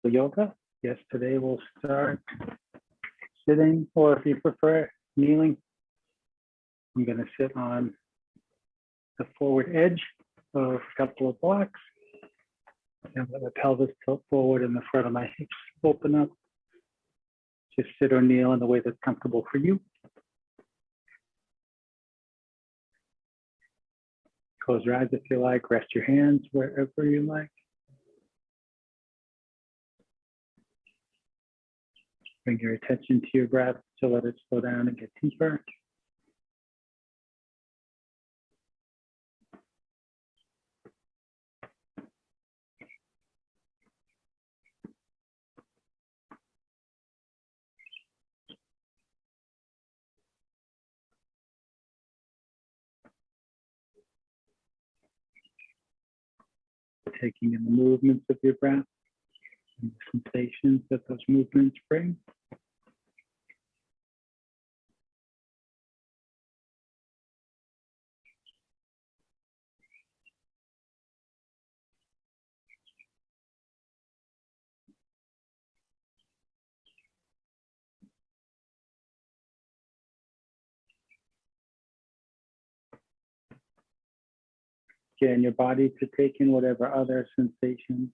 yoga. Yes, today we'll start sitting, or if you prefer, kneeling. I'm going to sit on the forward edge of a couple of blocks. And let the pelvis tilt forward and the front of my hips open up. Just sit or kneel in the way that's comfortable for you. Close your eyes if you like. Rest your hands wherever you like. Bring your attention to your breath to let it slow down and get deeper. Taking in the movements of your breath and the sensations that those movements bring. Get in your body to take in whatever other sensations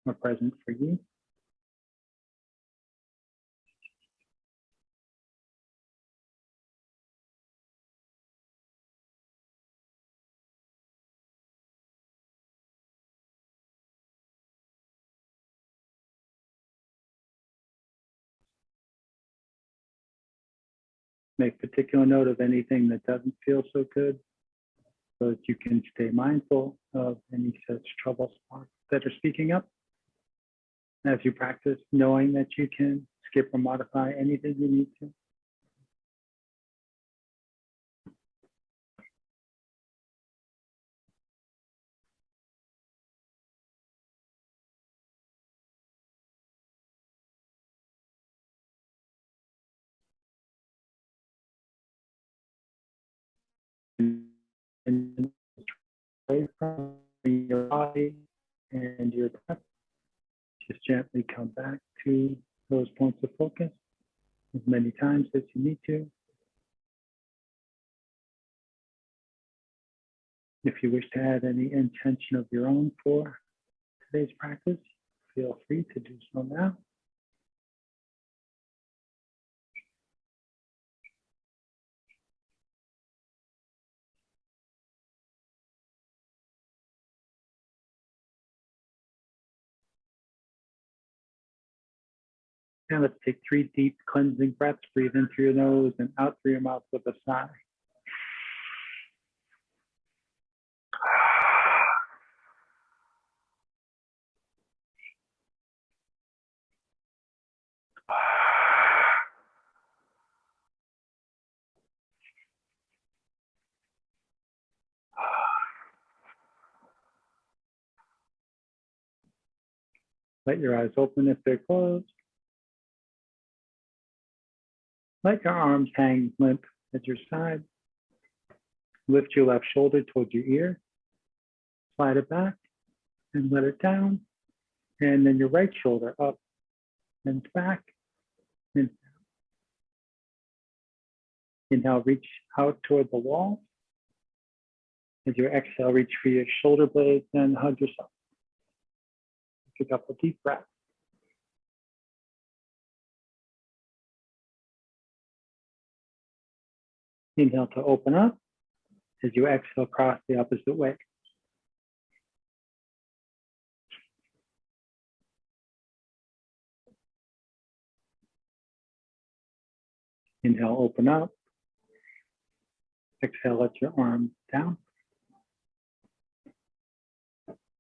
are present for you. Make particular note of anything that doesn't feel so good, so that you can stay mindful of any such trouble spots that are speaking up. As you practice, knowing that you can skip or modify anything you need to. And away from your body and your breath, just gently come back to those points of focus as many times as you need to. If you wish to add any intention of your own for today's practice, feel free to do so now. Now let's take 3 deep cleansing breaths. Breathe in through your nose and out through your mouth with a sigh. Let your eyes open if they're closed. Let your arms hang limp at your side. Lift your left shoulder towards your ear. Slide it back and let it down. And then your right shoulder up and back and down. Inhale, reach out toward the wall. As you exhale, reach for your shoulder blades and hug yourself. Take a couple deep breaths. Inhale to open up. As you exhale, cross the opposite way. Inhale, open up. Exhale, let your arms down.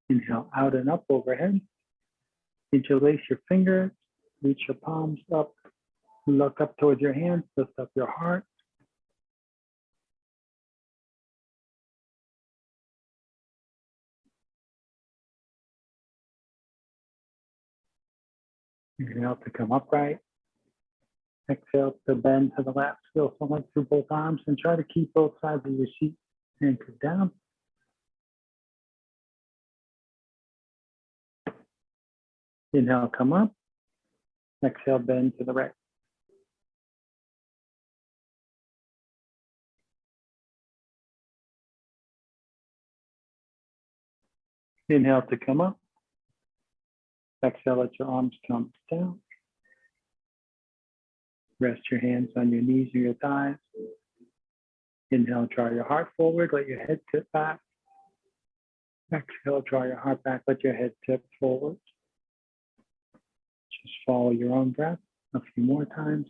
Inhale, out and up overhead. Interlace your fingers, reach your palms up. Look up towards your hands, lift up your heart. Inhale to come upright. Exhale to bend to the left. Feel something through both arms and try to keep both sides of your seat anchored down. Inhale, come up. Exhale, bend to the right. Inhale to come up. Exhale, let your arms come down. Rest your hands on your knees or your thighs. Inhale, draw your heart forward, let your head tip back. Exhale, draw your heart back, let your head tip forward. Just follow your own breath a few more times.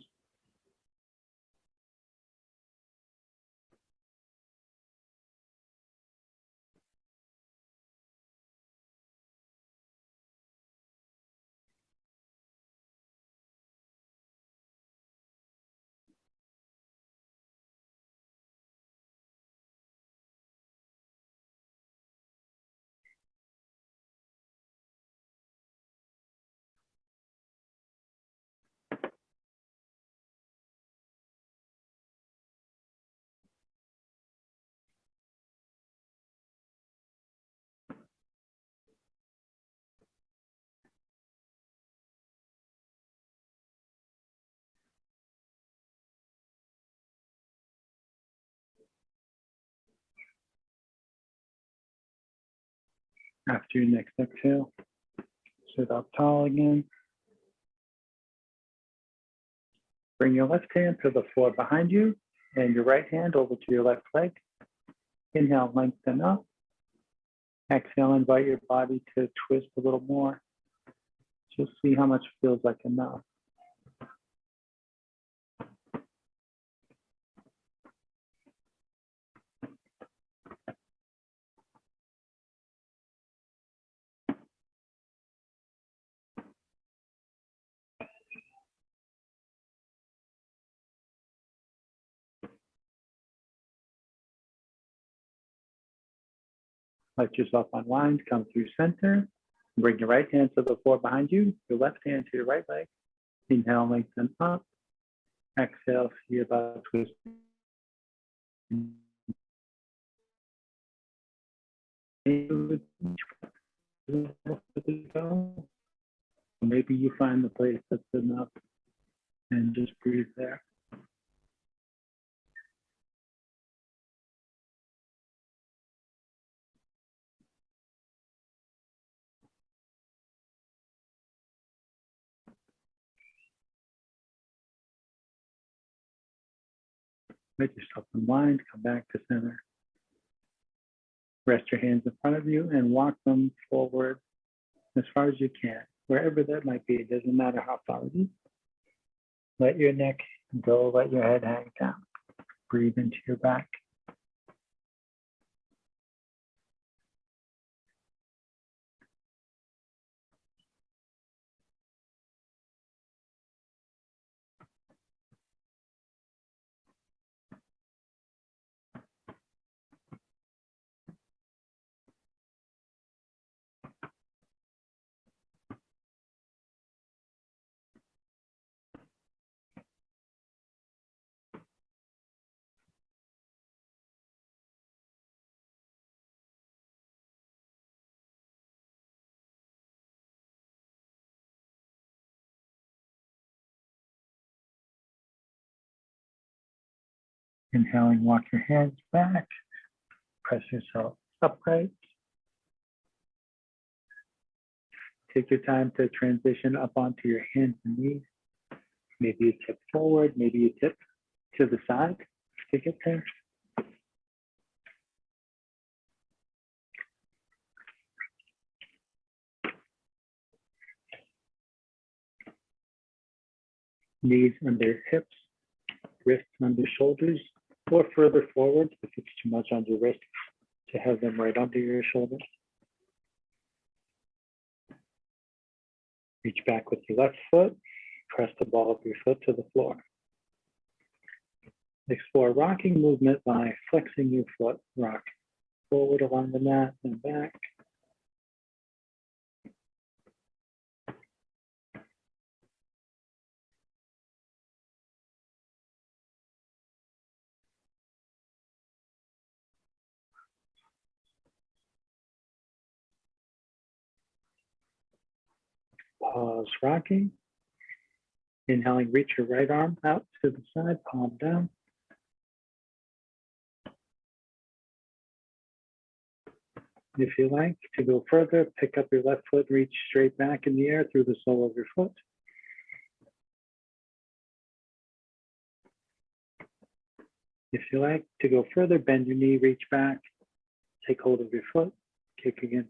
After your next exhale, sit up tall again. Bring your left hand to the floor behind you and your right hand over to your left leg. Inhale, lengthen up. Exhale, invite your body to twist a little more. Just see how much feels like enough. Let yourself unwind, come through center. Bring your right hand to the floor behind you, your left hand to your right leg. Inhale, lengthen up. Exhale, see about twisting. Maybe you find the place that's enough and just breathe there. Let yourself unwind, come back to center. Rest your hands in front of you and walk them forward as far as you can, wherever that might be. It doesn't matter how far it is. Let your neck go, let your head hang down. Breathe into your back. Inhaling, walk your hands back. Press yourself upright. Take your time to transition up onto your hands and knees. Maybe you tip forward, maybe you tip to the side to get there. Knees under hips, wrists under shoulders, or further forward if it's too much on your wrists to have them right under your shoulders. Reach back with your left foot, press the ball of your foot to the floor. Explore rocking movement by flexing your foot, rock forward along the mat and back. Pause rocking. Inhaling, reach your right arm out to the side, palm down. If you like to go further, pick up your left foot, reach straight back in the air through the sole of your foot. If you like to go further, bend your knee, reach back, take hold of your foot, kick against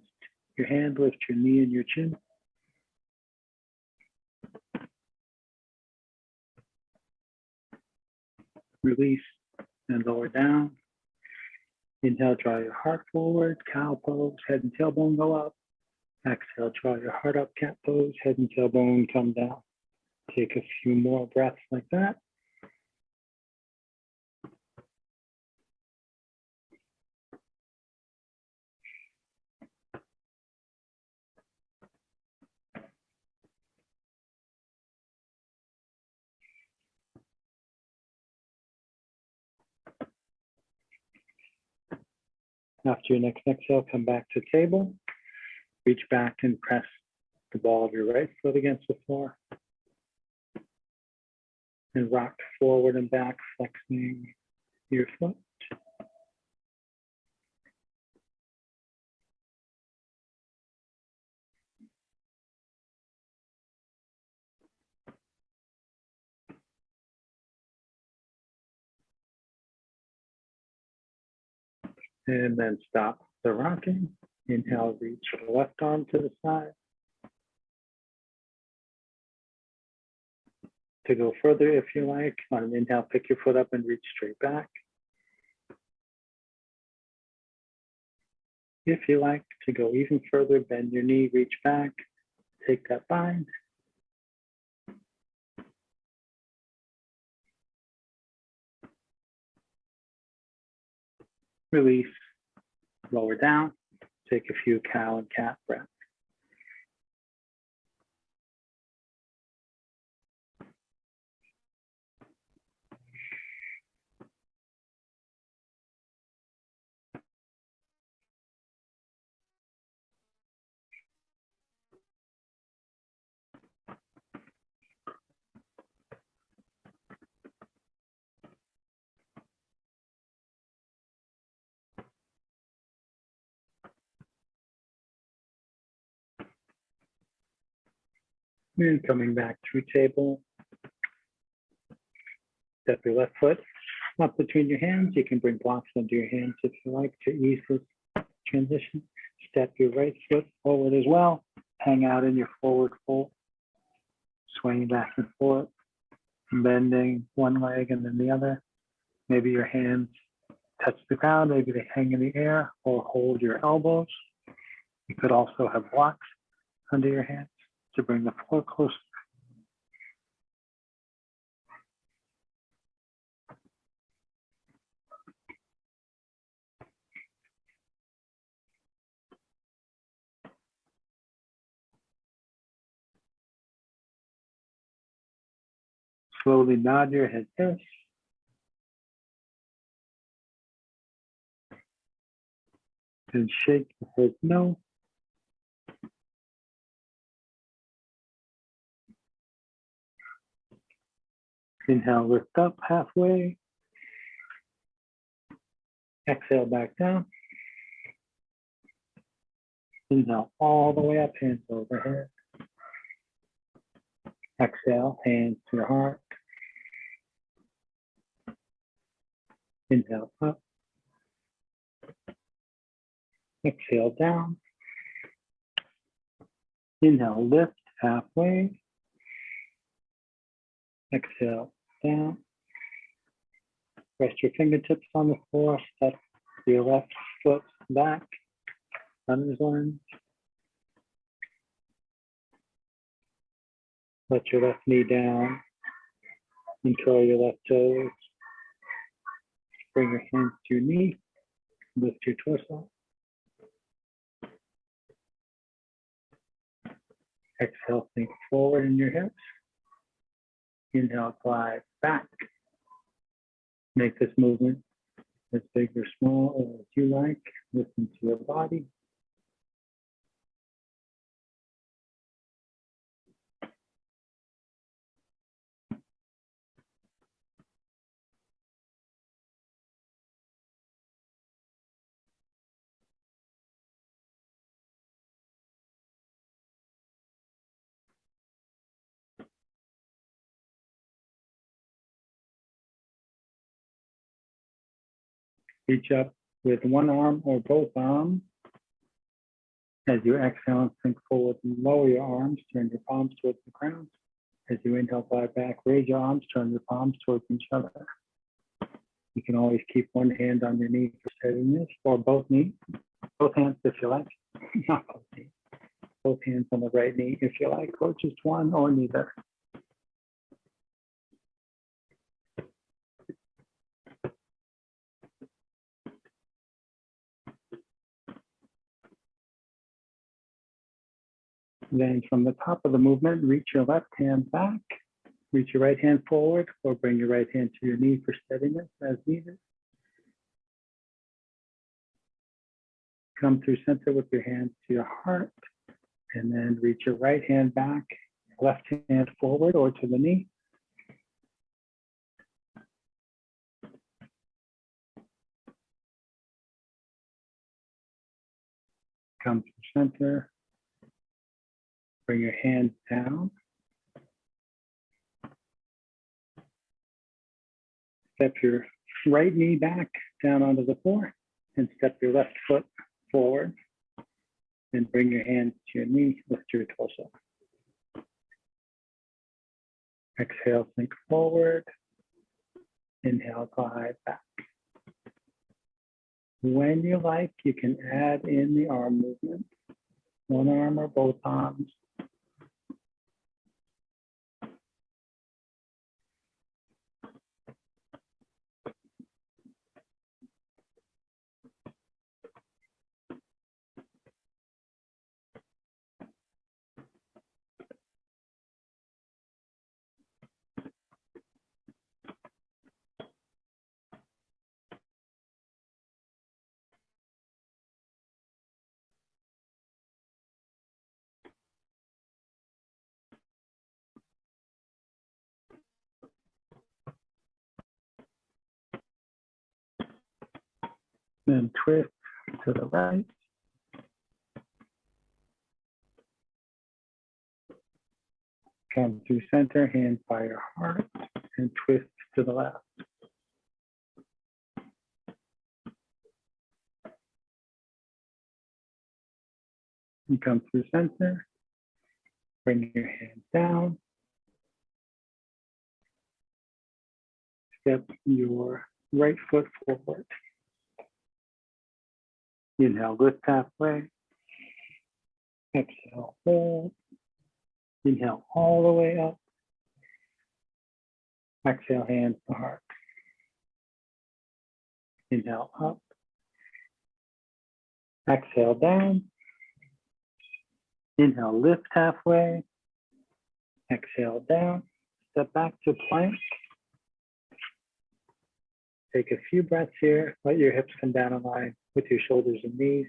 your hand, lift your knee and your chin. Release and lower down. Inhale, draw your heart forward, cow pose, head and tailbone go up. Exhale, draw your heart up, cat pose, head and tailbone come down. Take a few more breaths like that. After your next exhale, come back to table. Reach back and press the ball of your right foot against the floor. And rock forward and back, flexing your foot. And then stop the rocking. Inhale, reach your left arm to the side. To go further, if you like, on an inhale, pick your foot up and reach straight back. If you like to go even further, bend your knee, reach back, take that bind. Release, lower down, take a few cow and cat breaths. And coming back through table, step your left foot up between your hands. You can bring blocks under your hands if you like to ease this transition. Step your right foot forward as well. Hang out in your forward fold, swaying back and forth, bending one leg and then the other. Maybe your hands touch the ground, maybe they hang in the air, or hold your elbows. You could also have blocks under your hands to bring the floor closer. Slowly nod your head yes. And shake your head no. Inhale, lift up halfway. Exhale, back down. Inhale, all the way up, hands overhead. Exhale, hands to your heart. Inhale, up. Exhale, down. Inhale, lift halfway. Exhale, down. Rest your fingertips on the floor. Step your left foot back. Runner's lunge. Let your left knee down and curl your left toes. Bring your hands to your knee. Lift your torso. Exhale, think forward in your hips. Inhale, glide back. Make this movement as big or small as you like. Listen to your body. Reach up with one arm or both arms. As you exhale and sink forward and lower your arms, turn your palms towards the ground. As you inhale, fly back, raise your arms, turn your palms towards each other. You can always keep one hand on your knee for steadiness, or both knees, both hands if you like, not both knees. Both hands on the right knee if you like, or just one or neither. Then from the top of the movement, reach your left hand back, reach your right hand forward, or bring your right hand to your knee for steadiness as needed. Come through center with your hands to your heart, and then reach your right hand back, left hand forward or to the knee. Come through center, bring your hands down. Step your right knee back down onto the floor and step your left foot forward. And bring your hands to your knee, lift your torso. Exhale, sink forward. Inhale, glide back. When you like, you can add in the arm movement, one arm or both arms. Then twist to the right. Come through center, hands by your heart, and twist to the left. And come through center, bring your hands down. Step your right foot forward. Inhale, lift halfway. Exhale, hold. Inhale all the way up. Exhale, hands to heart. Inhale up. Exhale down. Inhale, lift halfway. Exhale down. Step back to plank. Take a few breaths here. Let your hips come down in line with your shoulders and knees.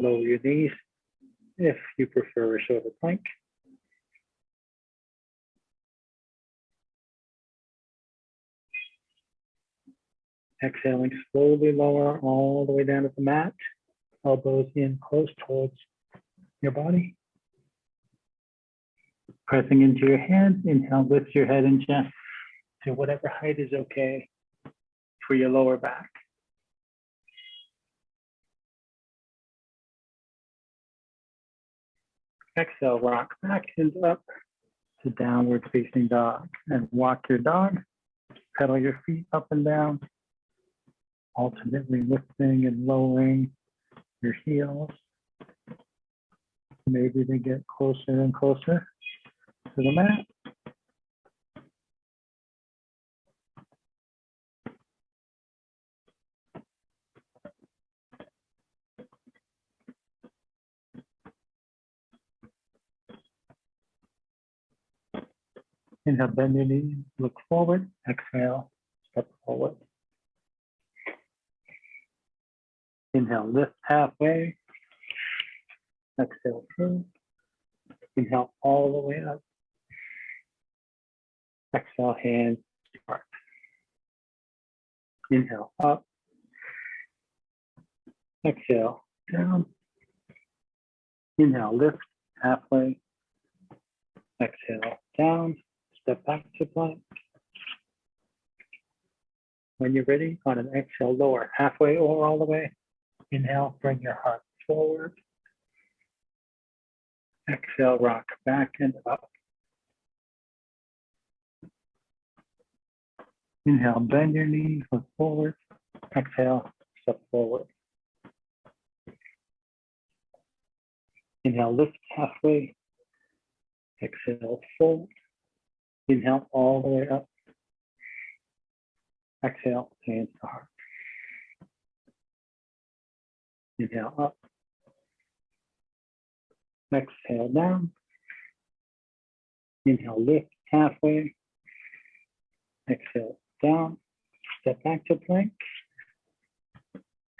Lower your knees if you prefer a shorter plank. Exhaling, slowly lower all the way down to the mat. Elbows in close towards your body. Pressing into your hands, inhale, lift your head and chest to whatever height is okay for your lower back. Exhale, rock back and up to downward facing dog. And walk your dog, pedal your feet up and down, alternately lifting and lowering your heels. Maybe they get closer and closer to the mat. Inhale, bend your knees, look forward. Exhale, step forward. Inhale, lift halfway. Exhale, through. Inhale all the way up. Exhale, hands to heart. Inhale, up. Exhale, down. Inhale, lift halfway. Exhale, down. Step back to plank. When you're ready, on an exhale, lower halfway or all the way. Inhale, bring your heart forward. Exhale, rock back and up. Inhale, bend your knees, look forward. Exhale, step forward. Inhale, lift halfway. Exhale, fold. Inhale, all the way up. Exhale, hands to heart. Inhale, up. Exhale, down. Inhale, lift halfway. Exhale, down. Step back to plank.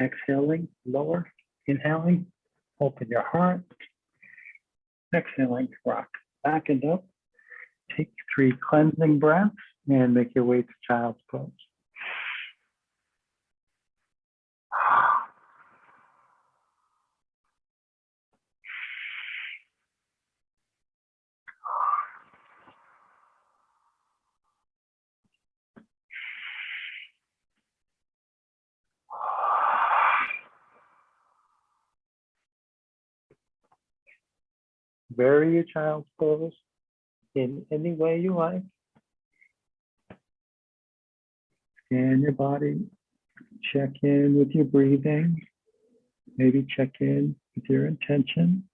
Exhaling, lower. Inhaling, open your heart. Exhaling, rock back and up. Take 3 cleansing breaths and make your way to child's pose. Vary your child's pose in any way you like. Scan your body. Check in with your breathing. Maybe check in with your intention.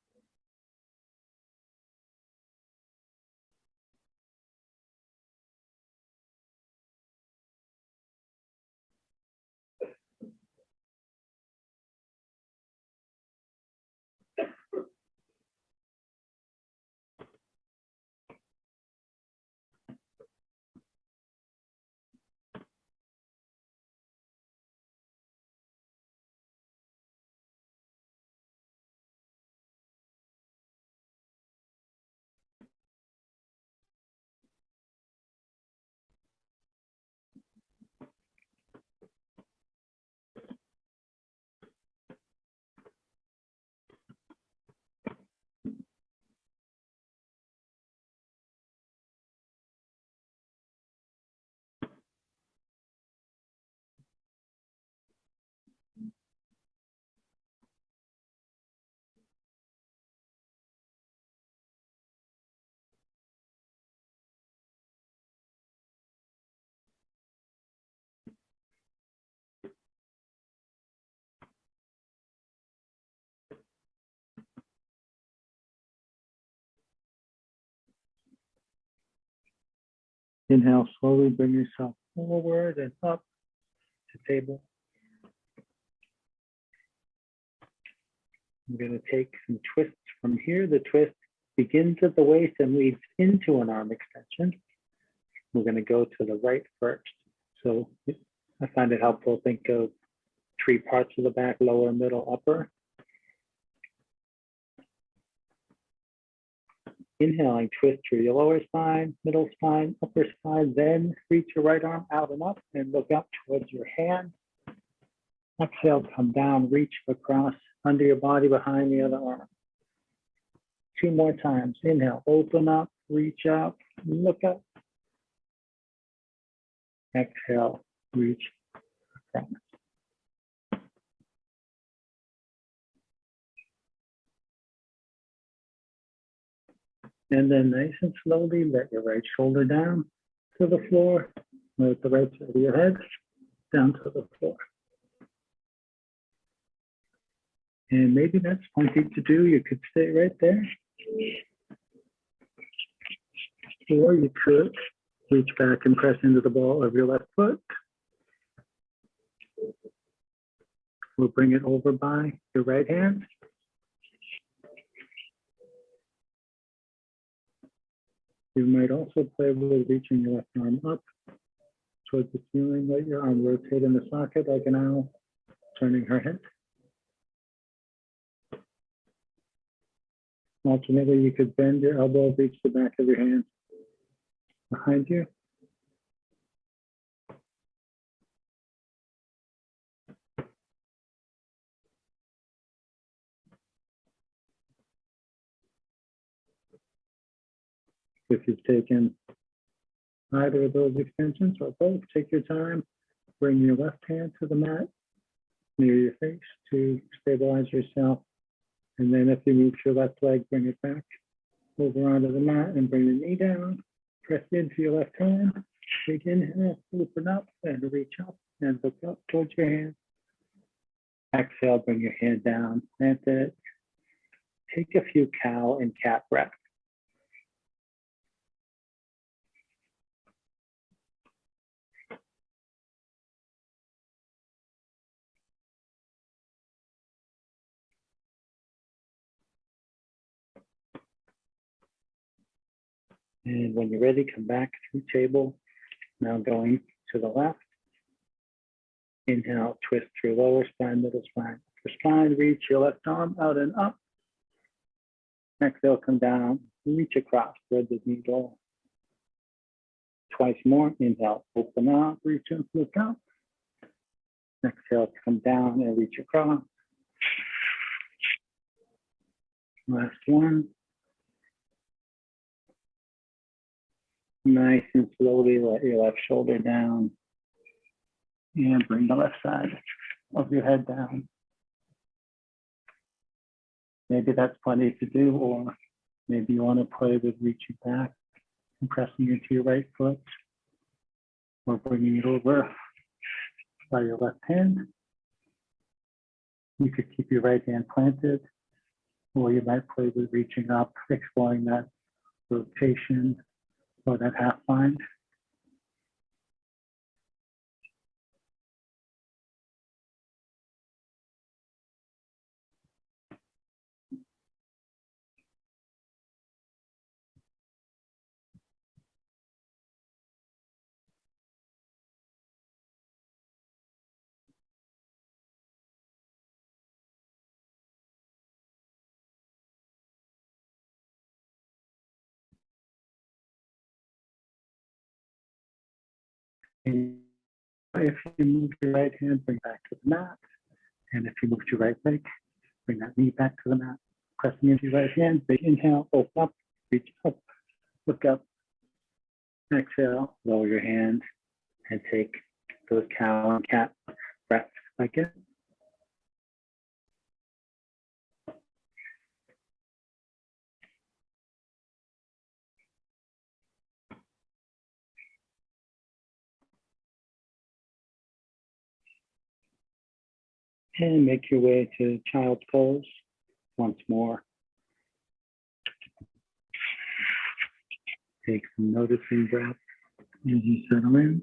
Inhale, slowly bring yourself forward and up to table. I'm going to take some twists from here. The twist begins at the waist and leads into an arm extension. We're going to go to the right first. So I find it helpful to think of 3 parts of the back, lower, middle, upper. Inhaling, twist through your lower spine, middle spine, upper spine, then reach your right arm out and up and look up towards your hand. Exhale, come down, reach across under your body behind the other arm. 2 more times. Inhale, open up, reach up, look up. Exhale, reach across. And then nice and slowly, let your right shoulder down to the floor, with the right side of your head down to the floor. And maybe that's plenty to do. You could stay right there. Or you could reach back and press into the ball of your left foot. We'll bring it over by your right hand. You might also play with reaching your left arm up towards the ceiling. Let your arm rotate in the socket like an owl, turning her head. Alternately, you could bend your elbow, reach the back of your hand behind you. If you've taken either of those extensions or both, take your time bring your left hand to the mat near your face to stabilize yourself. And then if you move your left leg, bring it back over onto the mat and bring the knee down. Press into your left hand. Big inhale, open up and reach up and look up towards your hand. Exhale, bring your hand down, plant it. Take a few cow and cat breaths. And when you're ready, come back to table. Now going to the left. Inhale, twist through lower spine, middle spine, upper spine. Reach your left arm out and up. Exhale, come down, reach across, thread the needle. Twice more. Inhale, open up, reach up, look up. Exhale, come down and reach across. Last one. Nice and slowly let your left shoulder down and bring the left side of your head down. Maybe that's plenty to do, or maybe you want to play with reaching back and pressing into your right foot, or bringing it over by your left hand. You could keep your right hand planted, or you might play with reaching up, exploring that rotation or that half bind. And if you move your right hand, bring back to the mat. And if you move your right leg, bring that knee back to the mat. Pressing into your right hand, big inhale, open up, reach up, look up. Exhale, lower your hand and take those cow and cat breaths again. And make your way to child's pose once more. Take some noticing breaths as you settle in.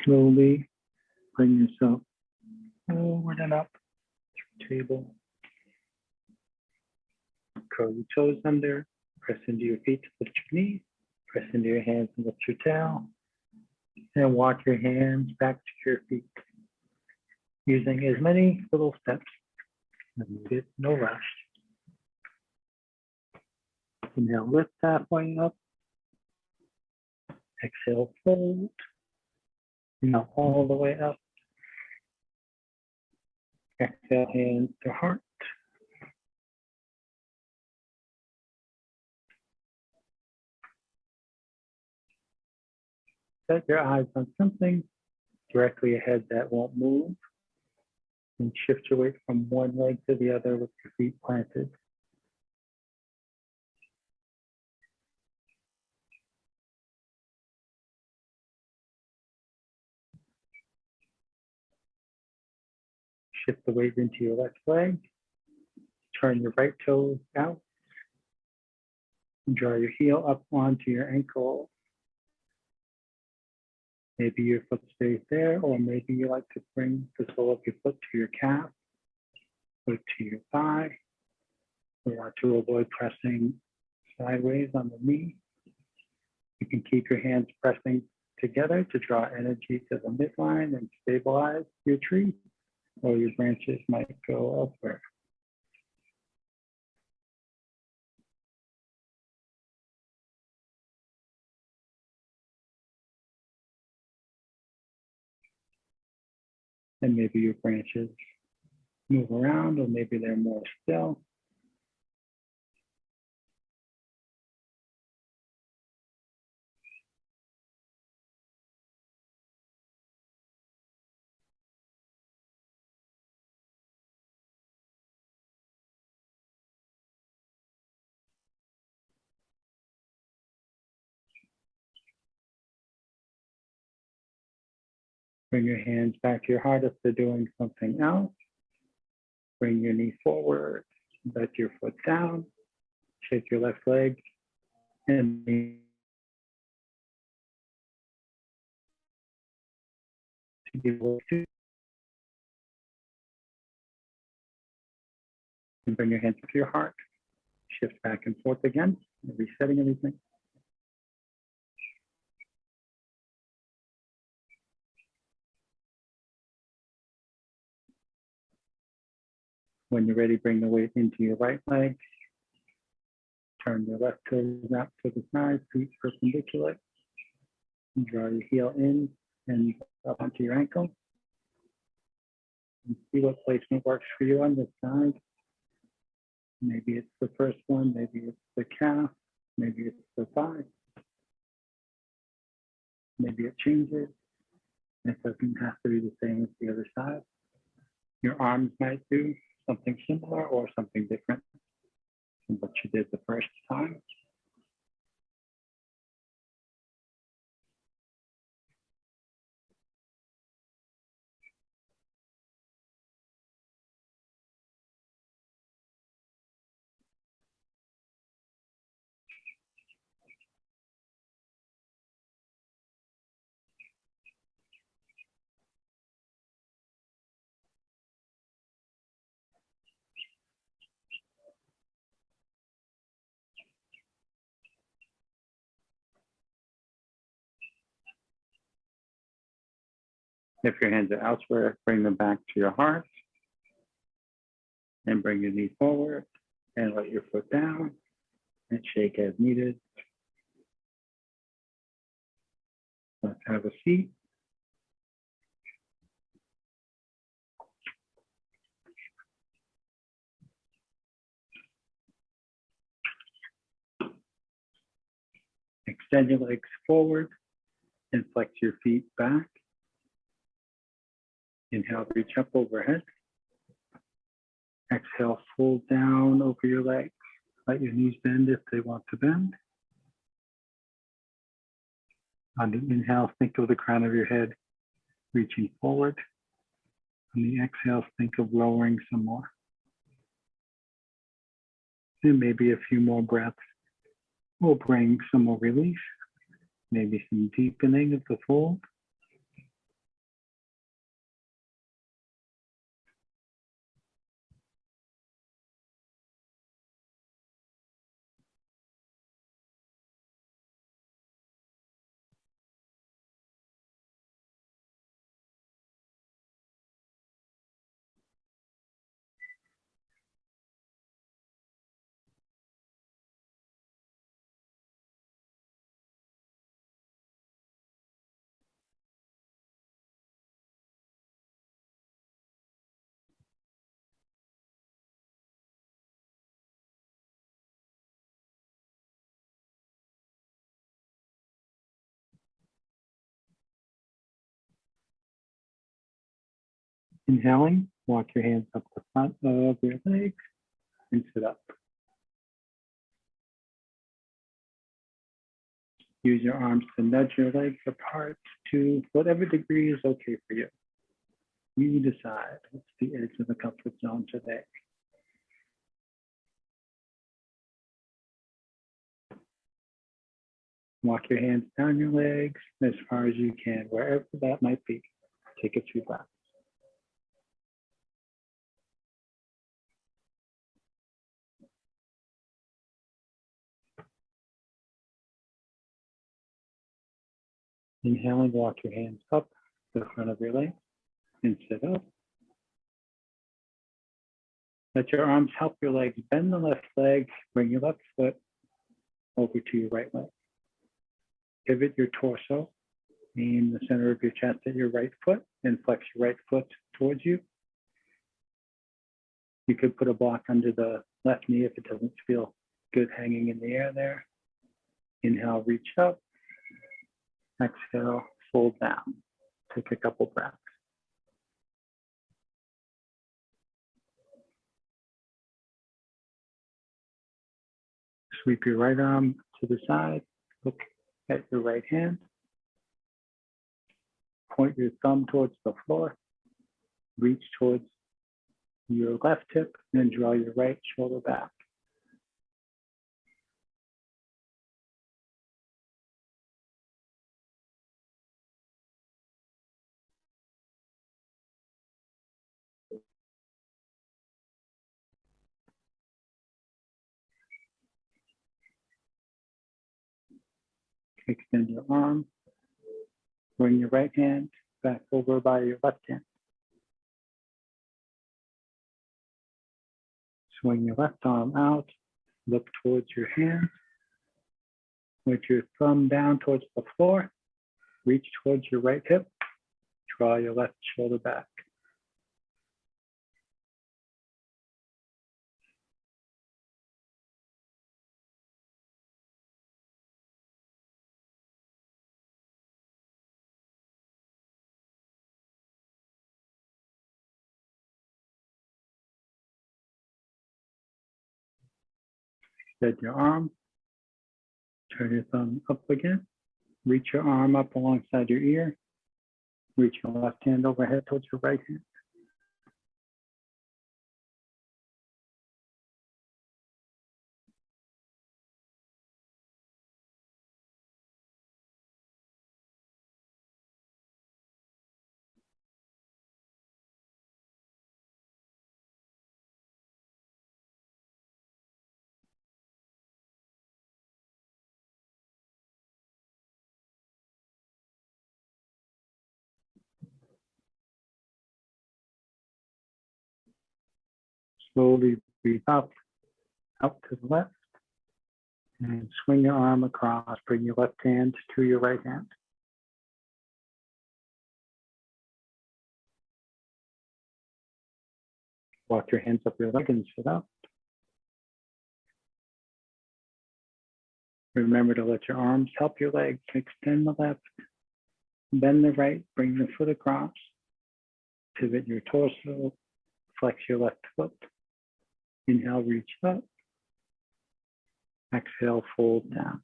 Slowly bring yourself forward and up to the table. Curl your toes under, press into your feet to lift your knees, press into your hands and lift your tail, and walk your hands back to your feet, using as many little steps as needed, no rush. Inhale, lift halfway up. Exhale, fold. Now all the way up. Exhale, hands to heart. Set your eyes on something directly ahead that won't move. And shift your weight from one leg to the other with your feet planted. Shift the weight into your left leg. Turn your right toe out. And draw your heel up onto your ankle. Maybe your foot stays there, or maybe you like to bring the sole of your foot to your calf, or to your thigh. We want to avoid pressing sideways on the knee. You can keep your hands pressing together to draw energy to the midline and stabilize your tree, or your branches might go elsewhere. And maybe your branches move around, or maybe they're more still. Bring your hands back to your heart if they're doing something else. Bring your knee forward, let your foot down, shake your left leg, and bring your hands to your heart. Shift back and forth again, resetting everything. When you're ready, bring the weight into your right leg. Turn your left toes out to the side, feet perpendicular. And draw your heel in and up onto your ankle. And see what placement works for you on this side. Maybe it's the first one, maybe it's the calf, maybe it's the thigh. Maybe it changes. It doesn't have to be the same as the other side. Your arms might do something similar or something different from what you did the first time. If your hands are elsewhere, bring them back to your heart and bring your knee forward and let your foot down and shake as needed. Let's have a seat. Extend your legs forward and flex your feet back. Inhale, reach up overhead. Exhale, fold down over your legs. Let your knees bend if they want to bend. On the inhale, think of the crown of your head reaching forward. On the exhale, think of lowering some more. And maybe a few more breaths will bring some more relief, maybe some deepening of the fold. Inhaling, walk your hands up the front of your legs and sit up. Use your arms to nudge your legs apart to whatever degree is okay for you. You decide what's the edge of the comfort zone today. Walk your hands down your legs as far as you can, wherever that might be. Take a few breaths. Inhaling, walk your hands up the front of your legs and sit up. Let your arms help your legs. Bend the left leg, bring your left foot over to your right leg. Pivot your torso in the center of your chest at your right foot and flex your right foot towards you. You could put a block under the left knee if it doesn't feel good hanging in the air there. Inhale, reach up. Exhale, fold down. Take a couple breaths. Sweep your right arm to the side. Look at your right hand. Point your thumb towards the floor. Reach towards your left hip and draw your right shoulder back. Extend your arm. Bring your right hand back over by your left hand. Swing your left arm out. Look towards your hand. Point your thumb down towards the floor. Reach towards your right hip. Draw your left shoulder back. Extend your arm. Turn your thumb up again. Reach your arm up alongside your ear. Reach your left hand overhead towards your right hand. Slowly breathe out to the left. And swing your arm across. Bring your left hand to your right hand. Walk your hands up your leg and sit up. Remember to let your arms help your legs. Extend the left, bend the right, bring the foot across. Pivot your torso, flex your left foot. Inhale, reach up. Exhale, fold down.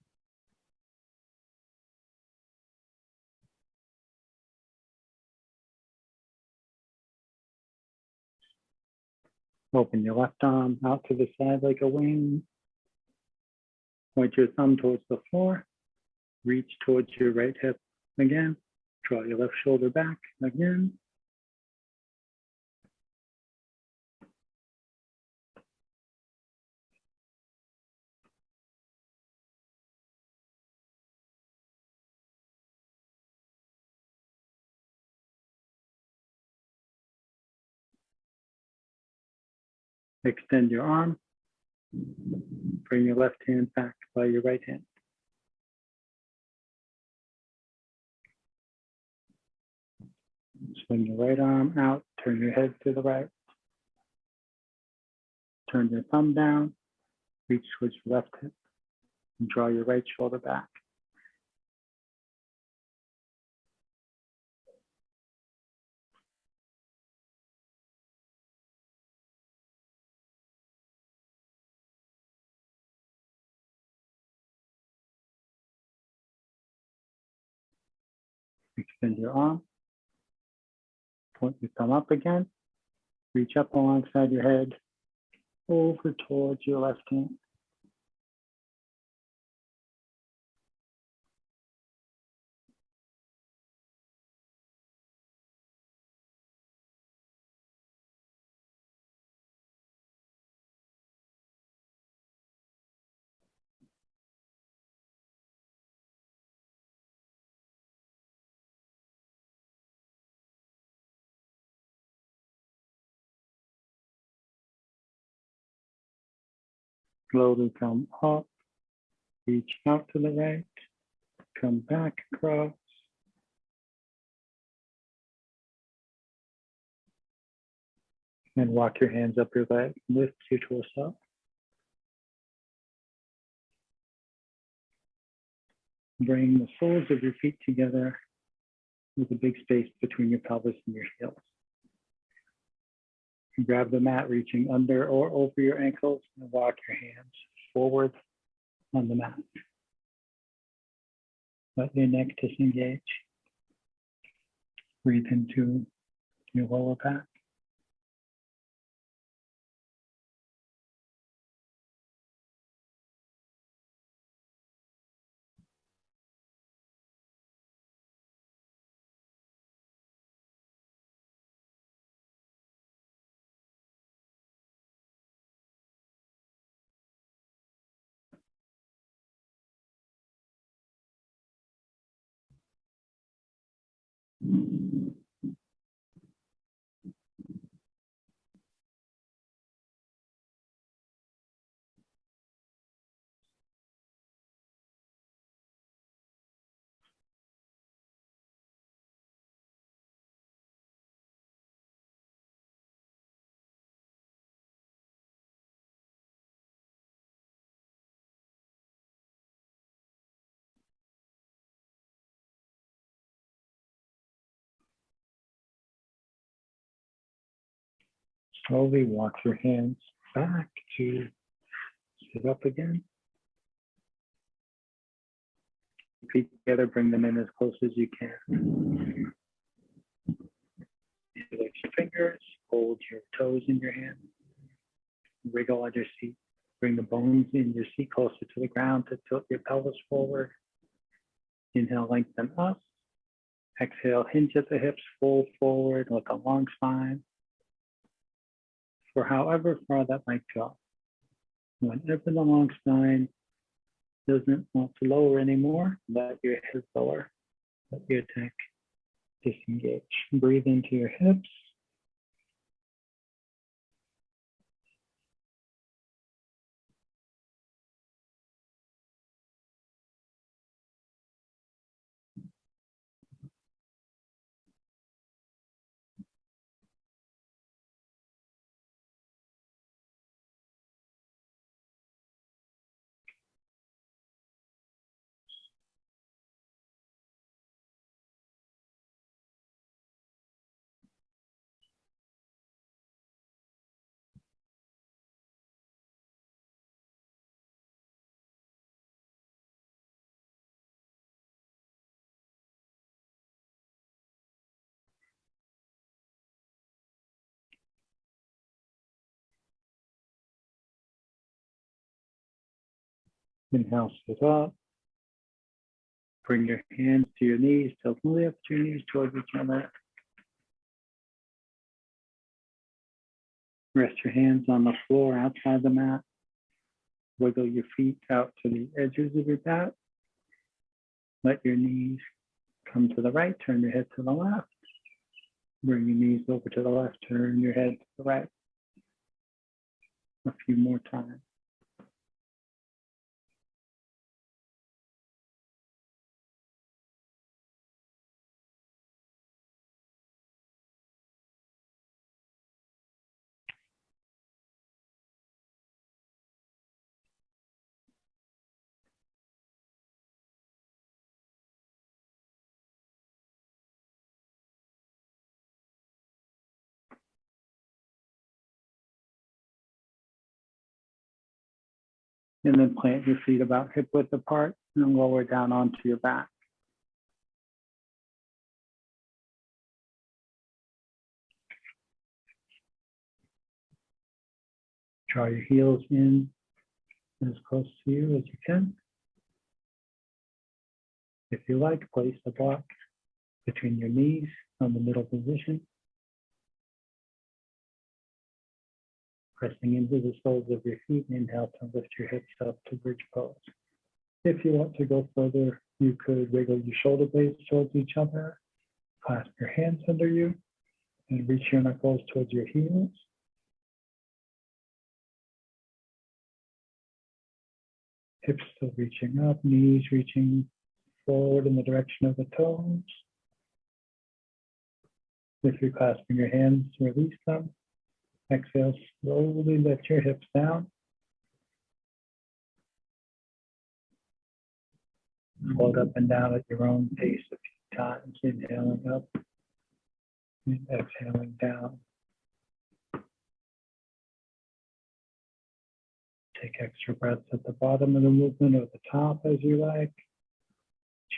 Open your left arm out to the side like a wing. Point your thumb towards the floor. Reach towards your right hip again. Draw your left shoulder back again. Extend your arm. Bring your left hand back by your right hand. Swing your right arm out, turn your head to the right. Turn your thumb down, reach towards your left hip, and draw your right shoulder back. Extend your arm. Point your thumb up again. Reach up alongside your head, over towards your left hand. Slowly come up, reach out to the right, come back across. And walk your hands up your leg, lift your torso up. Bring the soles of your feet together with a big space between your pelvis and your heels. Grab the mat, reaching under or over your ankles, and walk your hands forward on the mat. Let your neck disengage. Breathe into your lower back. Slowly walk your hands back to sit up again. Feet together, bring them in as close as you can. Lift your fingers, hold your toes in your hand, wriggle on your seat. Bring the bones in your seat closer to the ground to tilt your pelvis forward. Inhale, lengthen up. Exhale, hinge at the hips, fold forward with a long spine for however far that might go. Whenever the long spine doesn't want to lower anymore, let your head lower, let your neck disengage. Breathe into your hips. Inhale, sit up. Bring your hands to your knees, so lift your knees towards each other. Rest your hands on the floor outside the mat. Wiggle your feet out to the edges of your mat. Let your knees come to the right, turn your head to the left. Bring your knees over to the left, turn your head to the right. A few more times. And then plant your feet about hip width apart and lower down onto your back. Draw your heels in as close to you as you can. If you like, place the block between your knees on the middle position, pressing into the soles of your feet. Inhale to lift your hips up to bridge pose. If you want to go further, you could wiggle your shoulder blades towards each other, clasp your hands under you, and reach your knuckles towards your heels. Hips still reaching up, knees reaching forward in the direction of the toes. If you're clasping your hands, release them. Exhale, slowly lift your hips down. Float up and down at your own pace a few times, inhaling up and exhaling down. Take extra breaths at the bottom of the movement or the top as you like.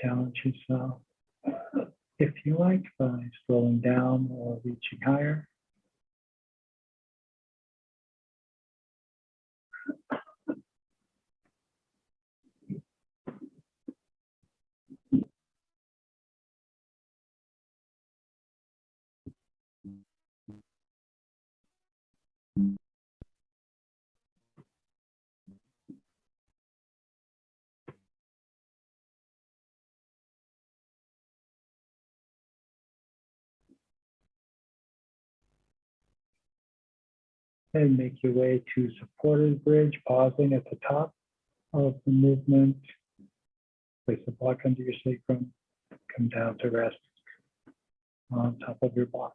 Challenge yourself, if you like, by slowing down or reaching higher. And make your way to supported bridge, pausing at the top of the movement. Place a block under your sacrum. Come down to rest on top of your block.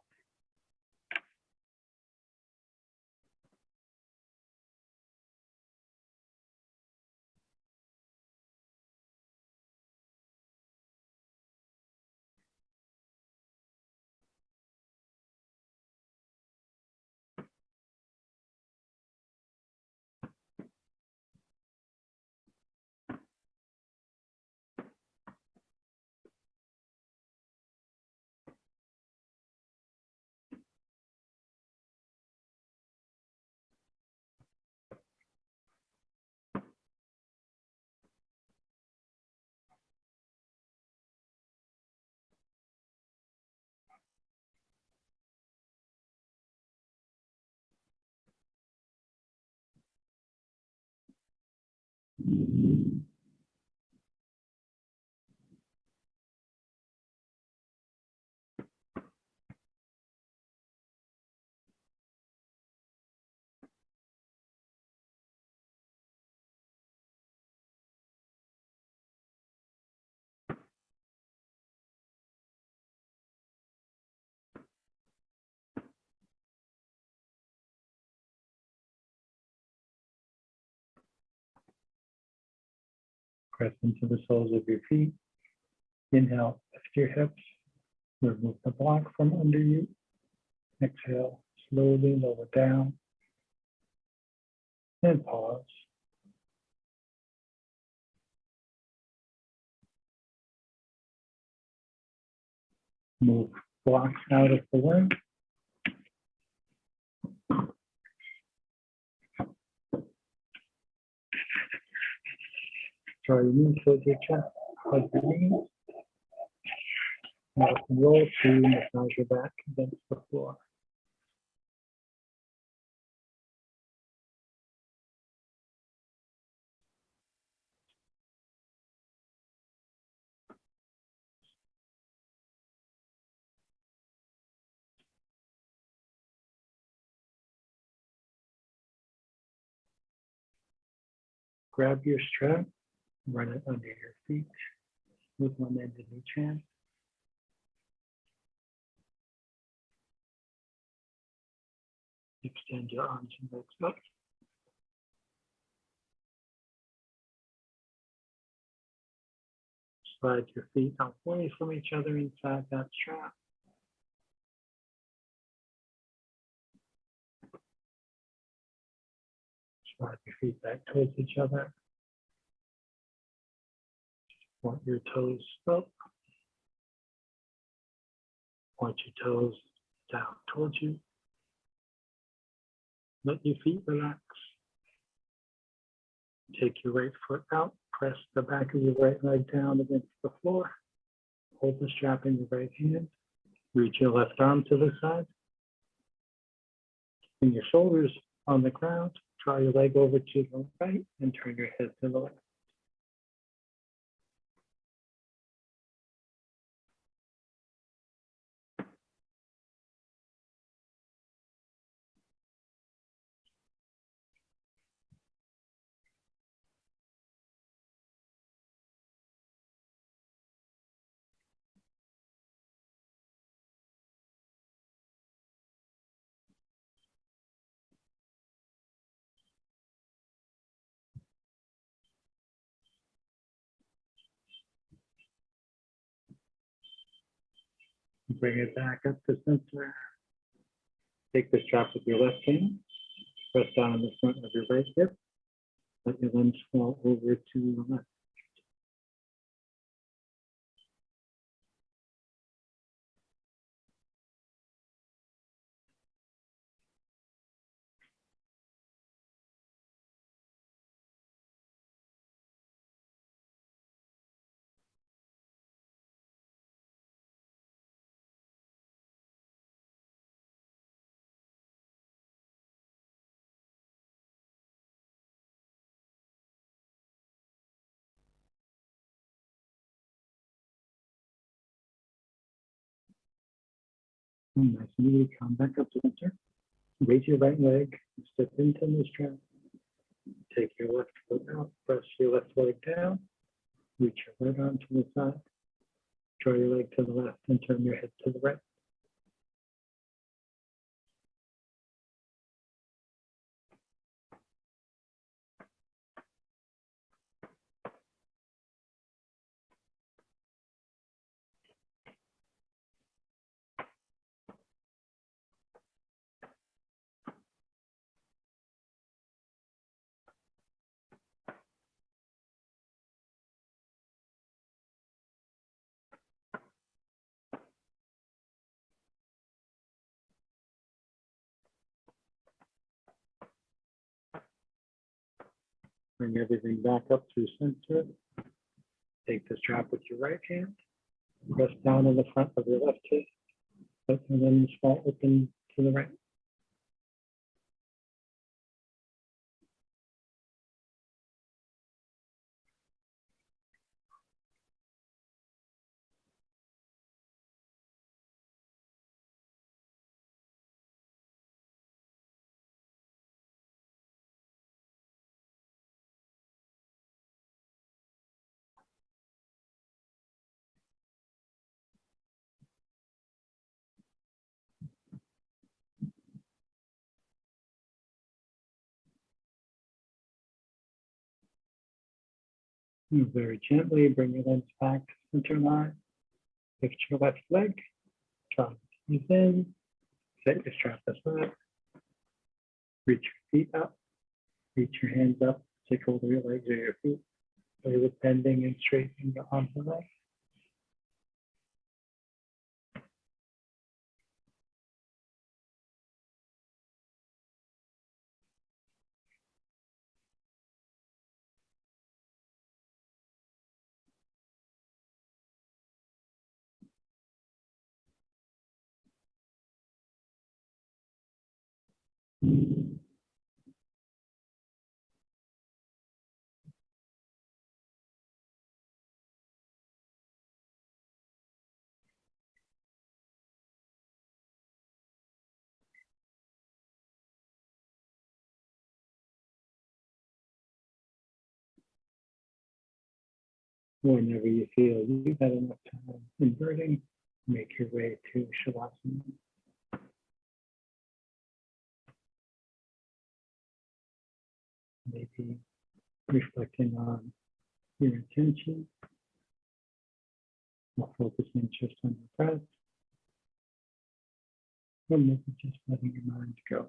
Press into the soles of your feet. Inhale, lift your hips. Remove the block from under you. Exhale, slowly lower down. And pause. Move blocks out of the way. Draw your knees towards your chest. Hug your knees. Now roll to massage your back against the floor. Grab your strap, run it under your feet with one end in each hand. Extend your arms and legs up. Slide your feet away from each other inside that strap. Slide your feet back towards each other. Point your toes up. Point your toes down towards you. Let your feet relax. Take your right foot out. Press the back of your right leg down against the floor. Hold the strap in your right hand. Reach your left arm to the side. Bring your shoulders on the ground. Draw your leg over to the right and turn your head to the left. Bring it back up to center. Take the strap with your left hand. Press down on the front of your right hip. Let your limbs fall over to the left. Nice and easy. Come back up to center. Raise your right leg. Step into the strap. Take your left foot out. Press your left leg down. Reach your right arm to the side. Draw your leg to the left and turn your head to the right. Bring everything back up through center. Take the strap with your right hand. Press down on the front of your left hip. Let your limbs fall open to the right. And very gently bring your limbs back to center line. Lift your left leg. Draw the knees in. Set your strap aside. Reach your feet up. Reach your hands up. Take hold of your legs or your feet. Play with bending and straightening your arms and legs. Whenever you feel you've had enough time inverting, make your way to Shavasana. Maybe reflecting on your intention, or focusing just on your breath, or maybe just letting your mind go.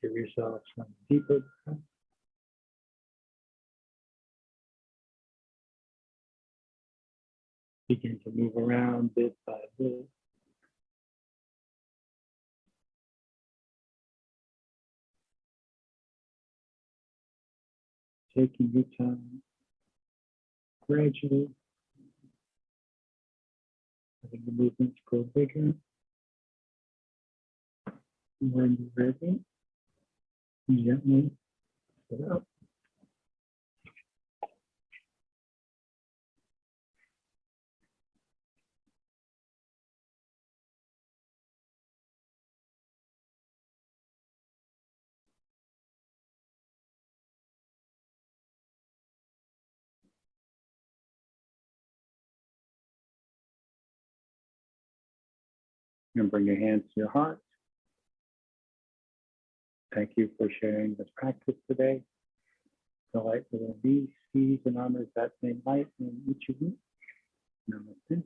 Give yourself some deeper breath. Begin to move around bit by bit. Taking your time, gradually, letting the movements grow bigger. When you're ready, gently sit up. And bring your hands to your heart. Thank you for sharing this practice today. The light within me sees and honors that same light in each of you. Namaste.